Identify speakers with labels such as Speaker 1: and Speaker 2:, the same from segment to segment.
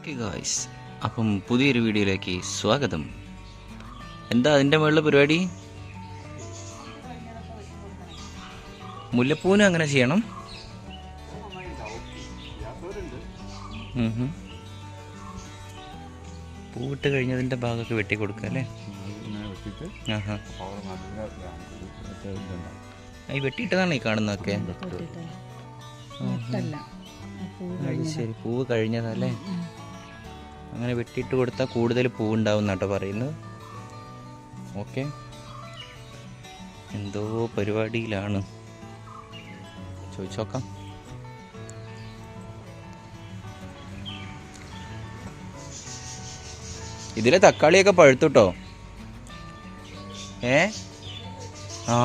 Speaker 1: Okay guys, അപ്പം പുതിയൊരു വീഡിയോയിലേക്ക് സ്വാഗതം. എന്താ അതിൻ്റെ മുകളിൽ പരിപാടി? മുല്ലപ്പൂവിനും അങ്ങനെ ചെയ്യണം. പൂവിട്ട് കഴിഞ്ഞതിൻ്റെ ഭാഗമൊക്കെ വെട്ടി കൊടുക്കുക അല്ലേ? ഈ വെട്ടിയിട്ടതാണ് ഈ കാണുന്നതൊക്കെ. ശരി, പൂവ് കഴിഞ്ഞതല്ലേ? അങ്ങനെ വെട്ടിയിട്ട് കൊടുത്താൽ കൂടുതൽ പൂവുണ്ടാവും എന്നാട്ടോ പറയുന്നത്. ഓക്കെ, എന്തോ പരിപാടിയിലാണ്, ചോദിച്ചോക്കാം. ഇതിലെ തക്കാളിയൊക്കെ പഴുത്തുട്ടോ. ആ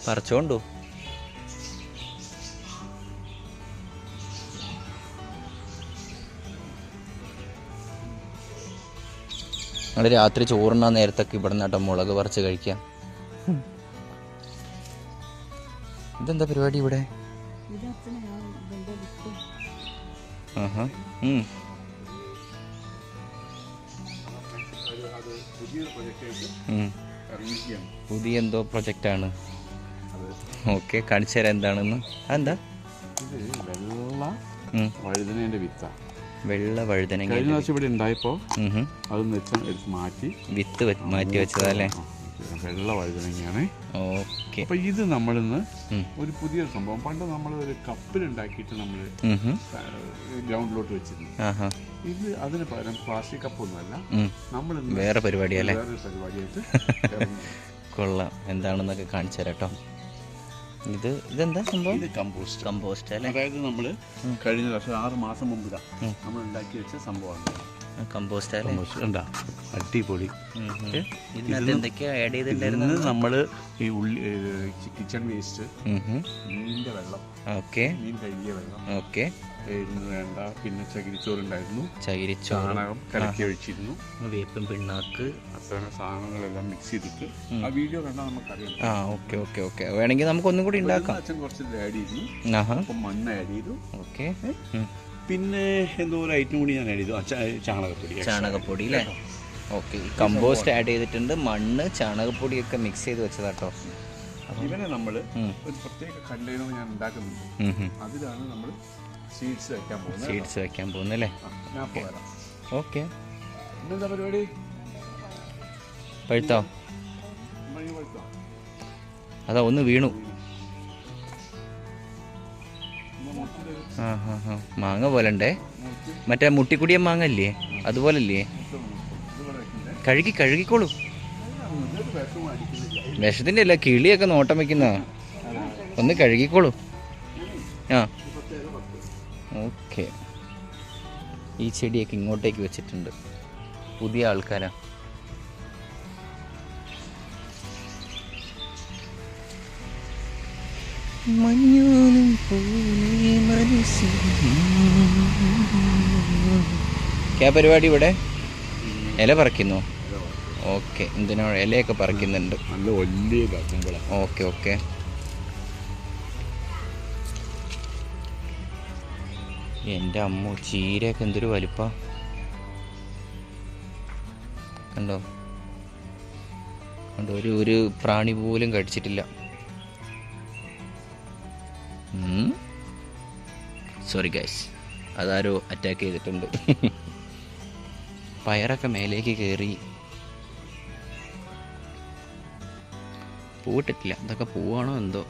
Speaker 1: പറിച്ചോണ്ടു. ഞങ്ങൾ രാത്രി ചോറുണ്ണാൻ നേരത്തൊക്കെ ഇവിടെ നിന്നാട്ടോ മുളക് പറിച്ച് കഴിക്കാം. ഇതെന്താ പരിപാടി ഇവിടെ? പുതിയ എന്തോ പ്രൊജക്റ്റാണ്. ഓക്കെ, കാണിച്ചു തരാം എന്താണെന്ന്. അതെന്താ?
Speaker 2: വഴുതനേന്റെ വിത്താ.
Speaker 1: വെള്ള വഴുതന
Speaker 2: കഴിഞ്ഞ പ്രാവശ്യം ഇവിടെ ഉണ്ടായപ്പോ അത് മാറ്റി
Speaker 1: വിത്ത് മാറ്റി വെച്ചതല്ലേ?
Speaker 2: വെള്ള വഴുതനങ്ങയാണ്.
Speaker 1: ഓക്കെ,
Speaker 2: അപ്പൊ ഇത് നമ്മളിന്ന് ഒരു പുതിയ സംഭവം. പണ്ട് നമ്മൾ ഒരു കപ്പിലുണ്ടാക്കിയിട്ട് നമ്മള് ഗ്രൗണ്ടിലോട്ട് വെച്ചിരുന്നു. ഇത് അതിന് പകരം പ്ലാസ്റ്റിക് കപ്പൊന്നുമല്ല, നമ്മൾ
Speaker 1: വേറെ പരിപാടിയല്ലേ?
Speaker 2: വേറെ പരിപാടിയായിട്ട്
Speaker 1: കൊള്ളാം. എന്താണെന്നൊക്കെ കാണിച്ചു തരാം കേട്ടോ. ഇതെന്താ സംഭവം?
Speaker 2: ഇത് കമ്പോസ്റ്റ്
Speaker 1: അല്ലേ?
Speaker 2: അതായത് നമ്മൾ കഴിഞ്ഞ വർഷം 6 മാസം മുമ്പ് നമ്മൾ ഉണ്ടാക്കി വെച്ച സംഭവമാണ്
Speaker 1: കമ്പോസ്റ്റ് അല്ലേ?
Speaker 2: ഉണ്ടാ അടിപൊളി.
Speaker 1: എന്തൊക്കെയാ ആഡ് ചെയ്തിട്ടുണ്ടായിരുന്നത്?
Speaker 2: നമ്മൾ ഈ ഉള്ളി, കിച്ചൺ വേസ്റ്റ്, മീനിന്റെ വെള്ളം, മീൻ കഴുകിയ വെള്ളം, വേണ്ട, പിന്നെ ചകിരിച്ചോറുണ്ടായിരുന്നു, ചാണകം കലക്കി ഒഴിച്ചിരുന്നു,
Speaker 1: വേപ്പും പിണ്ണാക്ക്,
Speaker 2: അത്തരം സാധനങ്ങളെല്ലാം മിക്സ് ചെയ്തിട്ട് ആ വീഡിയോ കണ്ടാൽ നമുക്കറിയാം.
Speaker 1: ഓക്കെ വേണമെങ്കിൽ നമുക്ക് ഒന്നും കൂടി ഉണ്ടാക്കാം.
Speaker 2: അച്ഛൻ കുറച്ച് ആഡ് ചെയ്തു, അപ്പം മണ്ണ് ആഡ് ചെയ്തു.
Speaker 1: ഓക്കെ,
Speaker 2: പിന്നെ എന്തോ ഒരു ഐറ്റം കൂടി ഞാൻ ആഡ് ചെയ്തു,
Speaker 1: ചാണകപ്പൊടി അല്ലേ? ഓക്കെ, കമ്പോസ്റ്റ് ആഡ് ചെയ്തിട്ടുണ്ട്, മണ്ണ്, ചാണകപ്പൊടിയൊക്കെ മിക്സ് ചെയ്ത് വെച്ചതാട്ടോ.
Speaker 2: ഇവനെ നമ്മൾ ഒരു പ്രത്യേക കണ്ടെയ്നർ ഞാൻ ഉണ്ടാക്കുന്നുണ്ട്. അതിലാണ് നമ്മൾ സീഡ്സ്
Speaker 1: വെക്കാൻ പോകുന്നത് അല്ലേ? ഓക്കെ,
Speaker 2: എന്താ പരിപാടി?
Speaker 1: പഴുത്തോ? അതാ ഒന്ന് വീണു. മാങ്ങ പോലണ്ടേ? മറ്റേ മുട്ടിക്കുടിയ മാങ്ങ ഇല്ലേ, അതുപോലല്ലേ? കഴുകിക്കോളൂ. വിഷത്തിന്റെ അല്ല, കിളിയൊക്കെ നോട്ടം വെക്കുന്ന. ഒന്ന് കഴുകിക്കോളൂ. ഓക്കെ, ഈ ചെടിയൊക്കെ ഇങ്ങോട്ടേക്ക് വെച്ചിട്ടുണ്ട്. പുതിയ ആൾക്കാരാ. പരിപാടി ഇവിടെ ഇല പറിക്കുന്നു. ഓക്കെ, എന്തിനാ ഇലയൊക്കെ പറിക്കുന്നുണ്ട്. ഓക്കെ, എൻ്റെ അമ്മ, ചീരയൊക്കെ എന്തൊരു വലിപ്പാ കണ്ടോ? ഒരു പ്രാണി പോലും കടിച്ചിട്ടില്ല. സോറി ഗൈസ്, അതാരോ അറ്റാക്ക് ചെയ്തിട്ടുണ്ട്. പയറൊക്കെ മേലേക്ക് കയറി. പൂവിട്ടിട്ടില്ല. അതൊക്കെ പൂവാണോ എന്തോ.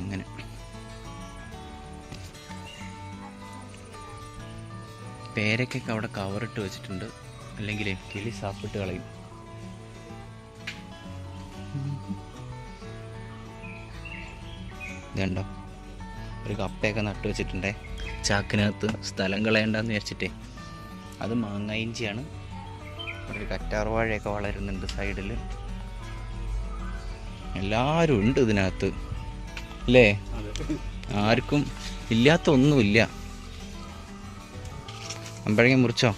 Speaker 1: അങ്ങനെ പേരക്കൊക്കെ അവിടെ കവറിട്ട് വെച്ചിട്ടുണ്ട്, അല്ലെങ്കിൽ കിളി സാപ്പിട്ട് കളയും. ഇതുണ്ടോ, ഒരു കപ്പയൊക്കെ നട്ടു വെച്ചിട്ടുണ്ടേ ചാക്കിനകത്ത്, സ്ഥലം കളയണ്ടെന്ന് വിചാരിച്ചിട്ടേ. അത് മാങ്ങ ഇഞ്ചിയാണ്. ഒരു കറ്റാർവാഴയൊക്കെ വളരുന്നുണ്ട് സൈഡിൽ. എല്ലാവരും ഉണ്ട് ഇതിനകത്ത് അല്ലേ? ആർക്കും ഇല്ലാത്ത ഒന്നുമില്ല. അമ്പഴങ്ങ മുറിച്ചോ?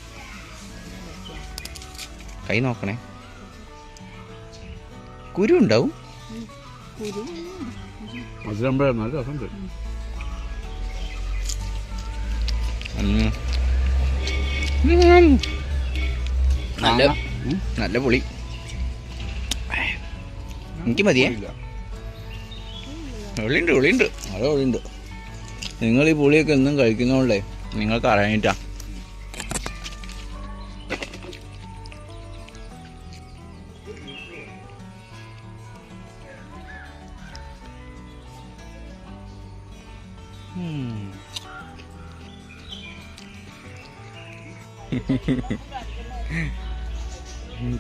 Speaker 1: കൈ നോക്കണേ. കുരു ഉണ്ടാവും.
Speaker 2: മധുരമ്പഴ നല്ല രസമുണ്ട്.
Speaker 1: നല്ല പുളി. എനിക്ക് മതിയേ. പുളിയുണ്ട് നല്ല പുളിയുണ്ട്. നിങ്ങൾ ഈ പുളിയൊക്കെ എന്നും കഴിക്കുന്നതുകൊണ്ടേ നിങ്ങൾക്ക് അറിയാനിട്ടാ.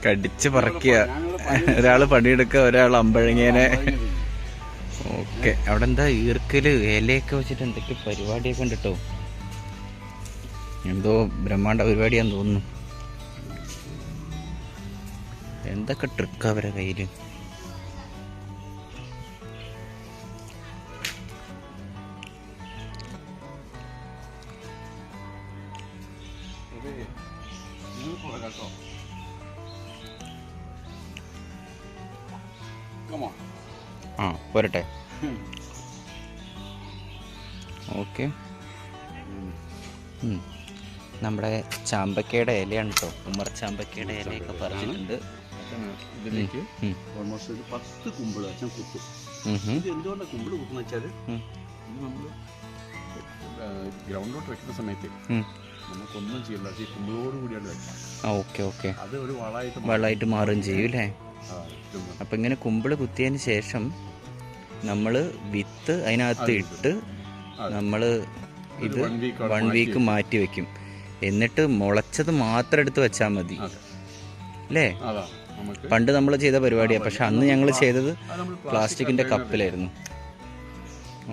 Speaker 1: കടിച്ച് പറക്കുക. ഒരാള് പണിയെടുക്കുക, ഒരാൾ അമ്പഴങ്ങേനെ. ഓക്കെ, അവിടെ എന്താ ഈർക്കല് ഇലയൊക്കെ വെച്ചിട്ട് എന്തൊക്കെ പരിപാടിയൊക്കെ ഉണ്ട് കേട്ടോ. എന്തോ ബ്രഹ്മാണ്ട പരിപാടിയാന്ന് തോന്നുന്നു. എന്തൊക്കെ ട്രിക്കാ അവരെ കയ്യില്. ആ പോരട്ടെ. ഓക്കെ, നമ്മുടെ ചാമ്പക്കയുടെ ഇലയാണ് കേട്ടോ. ഉമ്മർ ചാമ്പക്കയുടെ ഇലയൊക്കെ പറിച്ചിട്ടുണ്ട്.
Speaker 2: ഇതിലേക്ക് ഓൾമോസ്റ്റ് ഒരു 10 കുമ്പിള് അച്ഛൻ കുത്തും. ഇത് എന്തുകൊണ്ടാണ് കുമ്പിള് കുത്തുന്ന വെച്ചാൽ നമ്മൾ ഗ്രൗണ്ടിലോട്ട് വെക്കുന്ന സമയത്ത് നമുക്കൊന്നും ചെയ്യില്ല, ഈ കുമ്പിളോട് കൂടിയാണ് വെക്കാം.
Speaker 1: ഓക്കെ ഓക്കെ,
Speaker 2: അത് ഒരു
Speaker 1: വളമായിട്ട് മാറുകയും ചെയ്യും അല്ലേ. അപ്പം ഇങ്ങനെ കുമ്പിള് കുത്തിയതിന് ശേഷം നമ്മൾ വിത്ത് അതിനകത്ത് ഇട്ട് നമ്മൾ ഇത് 1 വീക്ക് മാറ്റി വെക്കും. എന്നിട്ട് മുളച്ചത് മാത്രം എടുത്ത് വെച്ചാൽ മതി അല്ലേ. പണ്ട് നമ്മൾ ചെയ്ത പരിപാടിയാണ്. പക്ഷെ അന്ന് ഞങ്ങൾ ചെയ്തത് പ്ലാസ്റ്റിക്കിൻ്റെ കപ്പിലായിരുന്നു.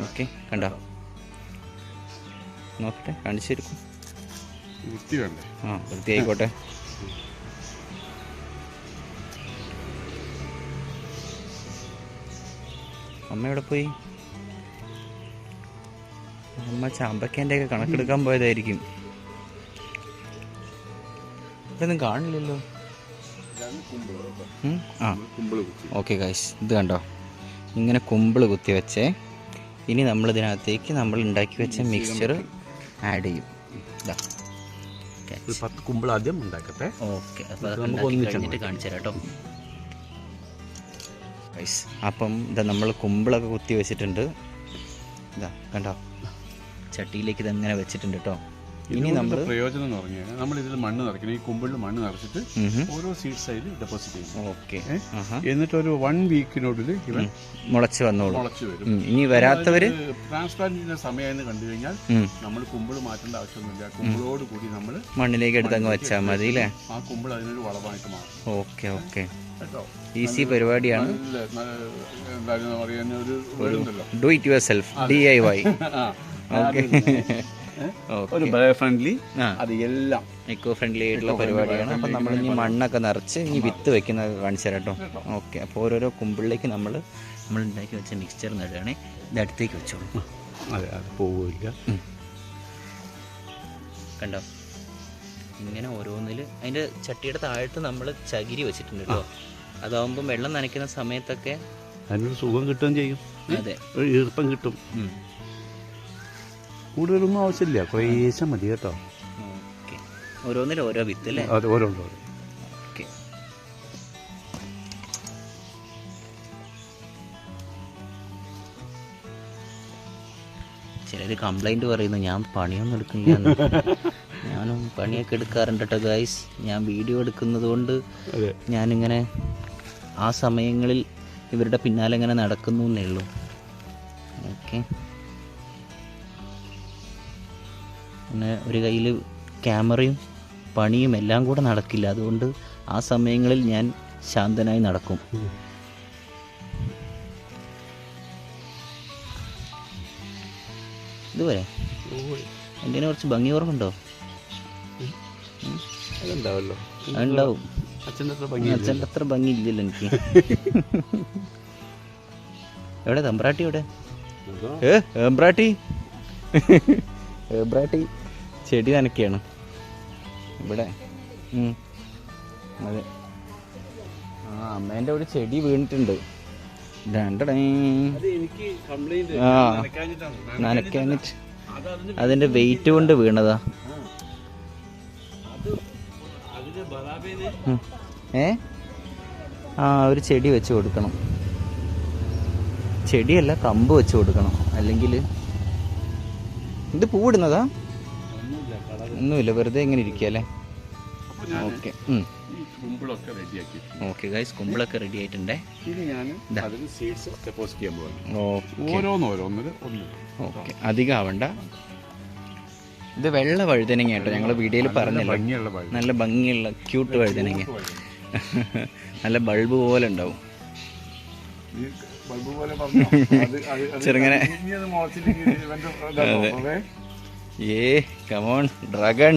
Speaker 1: ഓക്കെ, കണ്ടോ, നോക്കട്ടെ, കാണിച്ചിരിക്കും. ആ, വൃത്തിയായിക്കോട്ടെ. അമ്മ എവിടെ പോയി? അമ്മ ചാമ്പക്കേൻ്റെ ഒക്കെ കണക്കെടുക്കാൻ പോയതായിരിക്കും. ഇതൊന്നും കാണില്ലല്ലോ. ആ ഓക്കെ ഗൈസ്, ഇത് കണ്ടോ, ഇങ്ങനെ കുമ്പിള് കുത്തി വെച്ചേ. ഇനി നമ്മളിതിനകത്തേക്ക് നമ്മൾ ഉണ്ടാക്കി വെച്ച മിക്സ്ചർ ആഡ് ചെയ്യും. ഇതാ
Speaker 2: 10 കുമ്പിൾ ആദ്യം ഉണ്ടാക്കട്ടെ.
Speaker 1: ഓക്കെ, അപ്പോൾ അതൊക്കെ കഴിഞ്ഞിട്ട് കാണിച്ചു തരാം കേട്ടോ ഗൈസ്. അപ്പം ഇതാ നമ്മൾ കുമ്പിളൊക്കെ കുത്തി വെച്ചിട്ടുണ്ട്. ഇതാ കണ്ടോ, ചട്ടിയിലേക്ക് ഇതെങ്ങനെ വെച്ചിട്ടുണ്ട് കേട്ടോ. ഇനി നമ്മൾ
Speaker 2: പ്രയോജനം എന്ന് പറഞ്ഞു കഴിഞ്ഞാൽ നമ്മൾ ഇതിൽ മണ്ണ് നിറയ്ക്കണം. ഈ കുമ്പിളിൽ മണ്ണ് നിറച്ചിട്ട് ഓരോ സീഡ്സ് അതിൽ ഡെപ്പോസിറ്റ് ചെയ്യും.
Speaker 1: ഓക്കെ,
Speaker 2: എന്നിട്ട് ഒരു 1 വീക്കിനുള്ളിൽ ഇവൻ
Speaker 1: മുളച്ച് വന്നോളൂ.
Speaker 2: മുളച്ച് വരും.
Speaker 1: ഇനി വരാത്തവര്
Speaker 2: ട്രാൻസ്പ്ലാന്റിന്റെ സമയം കണ്ടു കഴിഞ്ഞാൽ നമ്മൾ കുമ്പിൾ മാറ്റേണ്ട ആവശ്യമൊന്നുമില്ല. കുമ്പിളോട് കൂടി നമ്മൾ
Speaker 1: മണ്ണിലേക്ക് എടുത്ത് അങ്ങ് വെച്ചാൽ മതി അല്ലേ.
Speaker 2: ആ കുമ്പിൾ അതിനൊരു വളമായിട്ട് മാറും.
Speaker 1: ഓക്കെ ഓക്കെ, ഈസി പരിപാടിയാണ്. Do it your self, DIY.
Speaker 2: ഒരു ബയോ ഫ്രണ്ട്ലി, അത് എല്ലാം
Speaker 1: എക്കോ ഫ്രണ്ട്ലി ആയിട്ടുള്ള പരിപാടിയാണ്. അപ്പം നമ്മൾ ഇനി മണ്ണൊക്കെ നിറച്ച് ഇനി വിത്ത് വെക്കുന്നത് കാണിച്ചു തരാം കേട്ടോ. ഓക്കെ, അപ്പോൾ ഓരോരോ കുമ്പിളിലേക്ക് നമ്മൾ ഉണ്ടാക്കി വെച്ച മിക്സ്ചർ നടുകയാണെ. ഇത് അടുത്തേക്ക് വെച്ചോളൂ.
Speaker 2: അതെ, അത് പോവില്ല.
Speaker 1: കണ്ടോ, ഇങ്ങനെ ഓരോന്നിൽ അതിൻ്റെ ചട്ടിയുടെ താഴത്ത് നമ്മൾ ചകിരി വെച്ചിട്ടുണ്ട് കേട്ടോ. അതാവുമ്പം വെള്ളം നനയ്ക്കുന്ന സമയത്തൊക്കെ
Speaker 2: അതിനൊരു സുഖം കിട്ടുകയും ചെയ്യും.
Speaker 1: അതെ, ഒരു
Speaker 2: ഈർപ്പം കിട്ടും. കൂടുതലൊന്നും ആവശ്യമില്ല, കുറേശ്ശെ മതി കേട്ടോ.
Speaker 1: ഓക്കെ, ഓരോന്നിലും ഓരോ വിത്ത് അല്ലേ.
Speaker 2: അത് ഓരോ.
Speaker 1: ഓക്കെ, ചിലർ കംപ്ലൈൻറ്റ് പറയുന്നു ഞാൻ പണിയൊന്നും എടുക്കുന്നില്ല. ഞാനും പണിയൊക്കെ എടുക്കാറുണ്ട് കേട്ടോ ഗൈസ്. ഞാൻ വീഡിയോ എടുക്കുന്നത് കൊണ്ട് ഞാനിങ്ങനെ ആ സമയങ്ങളിൽ ഇവരുടെ പിന്നാലെ ഇങ്ങനെ നടക്കുന്നു എന്നേ ഉള്ളൂ. ഓക്കെ, പിന്നെ ഒരു കയ്യിൽ ക്യാമറയും പണിയും എല്ലാം കൂടെ നടക്കില്ല. അതുകൊണ്ട് ആ സമയങ്ങളിൽ ഞാൻ ശാന്തനായി നടക്കും. ഇതുവരെ എൻ്റെ കുറച്ച് ഭംഗി കുറവുണ്ടോ? അതുണ്ടാവും. അച്ഛൻ്റെ അത്ര ഭംഗി ഇല്ലല്ലോ എനിക്ക്. എവിടെ തമ്പ്രാട്ടി? എവിടെ ഏമ്പ്രാട്ടി? ഏബ്രാട്ടി ചെടി നനയ്ക്കുകയാണ് ഇവിടെ. അതെ, ആ അമ്മേൻ്റെ ഒരു ചെടി വീണിട്ടുണ്ട്.
Speaker 2: എനിക്ക് കംപ്ലൈന്റ്
Speaker 1: ആ നനയ്ക്കാനിട്ട് അതിന്റെ വെയിറ്റ് കൊണ്ട് വീണതാ. ആ ഒരു ചെടി വെച്ച് കൊടുക്കണം, ചെടിയല്ല കമ്പ് വെച്ച് കൊടുക്കണം, അല്ലെങ്കിൽ ഇത് പൂവിടുന്നതാ ഒന്നുമില്ല, വെറുതെ ഇങ്ങനെ ഇരിക്കല്ലേ. ഓക്കെ ഓക്കെ ഗൈസ്, കുമ്പിളൊക്കെ റെഡി ആയിട്ടുണ്ടേ. ഓക്കെ അധികം ആവണ്ട. ഇത് വെള്ള വഴുതനങ്ങ കേട്ടോ, ഞങ്ങൾ വീഡിയോയിൽ പറഞ്ഞല്ലോ, നല്ല ഭംഗിയുള്ള ക്യൂട്ട് വഴുതനങ്ങ, നല്ല ബൾബ് പോലെ ഉണ്ടാവും. ചെറുങ്ങനെ ഏ come on dragon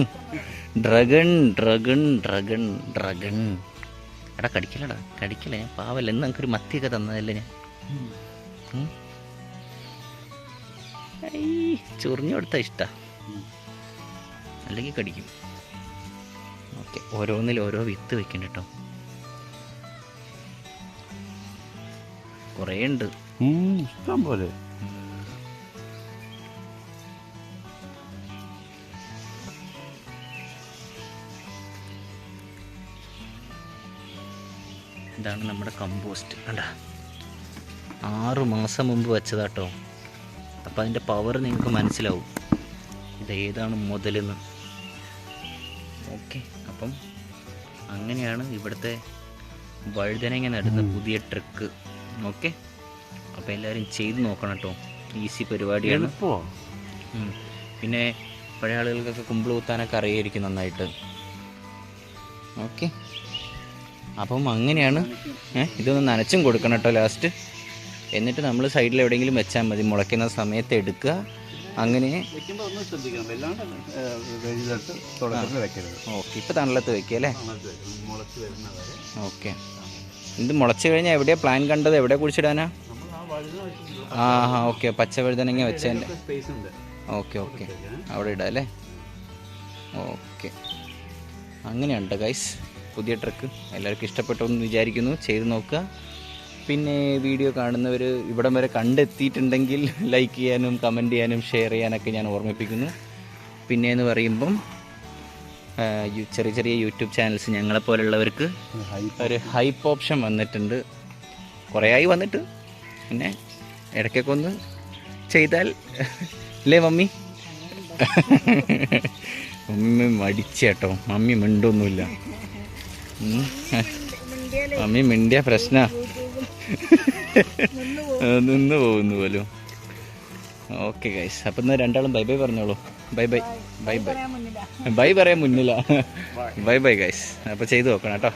Speaker 1: dragon dragon dragon dragon. എടാ കടിക്കലടാ, കടിക്കല, ഞാൻ പാവല്ല, ഇന്ന് നമുക്കൊരു മത്തിയൊക്കെ തന്നതല്ലേ ഞാൻ. ചൊറിഞ്ഞു കൊടുത്താൽ ഇഷ്ടാ, അല്ലെങ്കിൽ കടിക്കും. ഓക്കെ, ഓരോന്നിൽ ഓരോ വിത്ത് വെക്കണ്ട കേട്ടോ, കുറേ ഉണ്ട്,
Speaker 2: ഇഷ്ടം പോലെ.
Speaker 1: ഇതാണ് നമ്മുടെ കമ്പോസ്റ്റ്. കണ്ട 6 മാസം മുമ്പ് വെച്ചതാട്ടോ. അപ്പം അതിൻ്റെ പവർ നിങ്ങൾക്ക് മനസ്സിലാവും, ഇതേതാണ് മുതലെന്ന്. ഓക്കെ, അപ്പം അങ്ങനെയാണ് ഇവിടുത്തെ വഴുതനങ്ങ നടുന്ന പുതിയ ട്രിക്ക്. ഓക്കെ, അപ്പോൾ എല്ലാവരും ചെയ്ത് നോക്കണം കേട്ടോ, ഈസി പരിപാടിയാണ്. പിന്നെ പഴയ ആളുകൾക്കൊക്കെ കുമ്പിൾ കുത്താനൊക്കെ അറിയായിരിക്കും നന്നായിട്ട്. ഓക്കെ, അപ്പം അങ്ങനെയാണ്. ഇതൊന്ന് നനച്ചും കൊടുക്കണം കേട്ടോ ലാസ്റ്റ്. എന്നിട്ട് നമ്മൾ സൈഡിൽ എവിടെയെങ്കിലും വെച്ചാൽ മതി, മുളയ്ക്കുന്ന സമയത്ത് എടുക്കുക. അങ്ങനെ ഓക്കെ, ഇപ്പം തണലത്ത് വെക്കുക അല്ലേ. ഓക്കെ, ഇത് മുളച്ച് കഴിഞ്ഞാൽ എവിടെയാണ് പ്ലാൻ കണ്ടത്, എവിടെ കുഴിച്ചിടാനാ? ആ ഓക്കെ, പച്ച വഴുതനങ്ങ വെച്ചതിൻ്റെ. ഓക്കെ ഓക്കെ, അവിടെ ഇടാം അല്ലേ. ഓക്കെ, അങ്ങനെയുണ്ട് ഗൈസ് പുതിയ ട്രിക്ക്. എല്ലാവർക്കും ഇഷ്ടപ്പെട്ടു എന്ന് വിചാരിക്കുന്നു, ചെയ്ത് നോക്കുക. പിന്നെ വീഡിയോ കാണുന്നവർ ഇവിടം വരെ കണ്ടെത്തിയിട്ടുണ്ടെങ്കിൽ ലൈക്ക് ചെയ്യാനും കമൻറ്റ് ചെയ്യാനും ഷെയർ ചെയ്യാനൊക്കെ ഞാൻ ഓർമ്മിപ്പിക്കുന്നു. പിന്നെ എന്ന് പറയുമ്പം ചെറിയ ചെറിയ യൂട്യൂബ് ചാനൽസ് ഞങ്ങളെപ്പോലുള്ളവർക്ക് ഒരു ഹൈപ്പ് ഓപ്ഷൻ വന്നിട്ടുണ്ട്, കുറേ ആയി വന്നിട്ട്. പിന്നെ ഇടയ്ക്കൊക്കെ ഒന്ന് ചെയ്താൽ അല്ലേ മമ്മി? മമ്മി മടിച്ചേട്ടോ, മമ്മി മിണ്ടൊന്നുമില്ല. മമ്മി മിണ്ടിയ പ്രശ്ന നിന്ന് പോകുന്നു പോലും. ഓക്കെ ഗൈസ്, അപ്പം എന്നാൽ രണ്ടാളും ബൈ ബൈ പറഞ്ഞോളൂ. Bye bye bye bye bye പറയാൻ മുന്നില്ല. Bye bye guys. അപ്പോൾ ചെയ്ത് നോക്കണം കേട്ടോ.